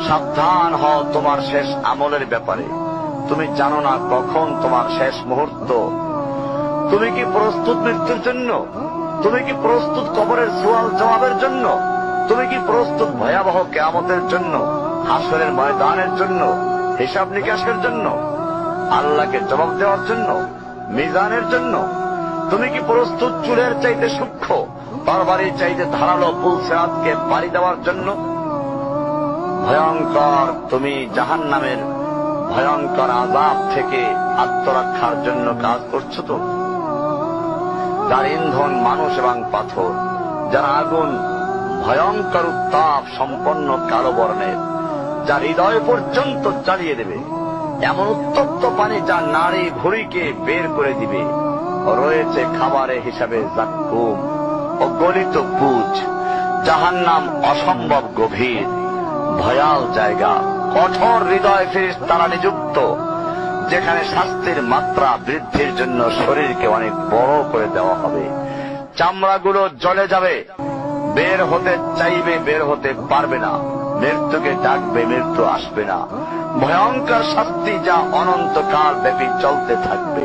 সাবধান হও তোমার শেষ আমলের ব্যাপারে। তুমি জানো না কখন তোমার শেষ মুহূর্ত। তুমি কি প্রস্তুত মৃত্যুর জন্য? তুমি কি প্রস্তুত কবরের সওয়াল জবাবের জন্য? তুমি কি প্রস্তুত ভয়াবহ কিয়ামতের জন্য, হাসরের ময়দানের জন্য, হিসাব নিকাশের জন্য, আল্লাহকে জবাব দেওয়ার জন্য, মিজানের জন্য? তুমি কি প্রস্তুত চুলের চাইতে সূক্ষ্ম, তরবারির চাইতে ধারালো পুল সিরাতকে পাড়ি দেওয়ার জন্য? ভয়ঙ্কর তুমি জাহান্নামের ভয়ঙ্কর আযাব থেকে আত্মরক্ষার জন্য কাজ করছো তো? যার ইন্ধন মানুষ এবং পাথর, যার আগুন ভয়ঙ্কর উত্তাপ সম্পন্ন কালো বর্ণের, যা হৃদয় পর্যন্ত জ্বালিয়ে দেবে, এমন উত্তপ্ত পানি যা নাড়ি ভুঁড়িকে বের করে দিবে। রয়েছে খাবারের হিসাবে জাক্কুম ও গলিত পুঁজ। জাহান্নাম অসম্ভব গভীর, ভয়াল জায়গা, কঠোর হৃদয় ফেরেশতারা নিযুক্ত, যেখানে শাস্তির মাত্রা বৃদ্ধির জন্য শরীরকে অনেক বড় করে দেওয়া হবে। চামড়াগুলো জ্বলে যাবে, বের হতে চাইবে, বের হতে পারবে না। মৃত্যুকে ডাকবে, মৃত্যু আসবে না। ভয়ঙ্কর শাস্তি যা অনন্তকাল ব্যাপী চলতে থাকবে।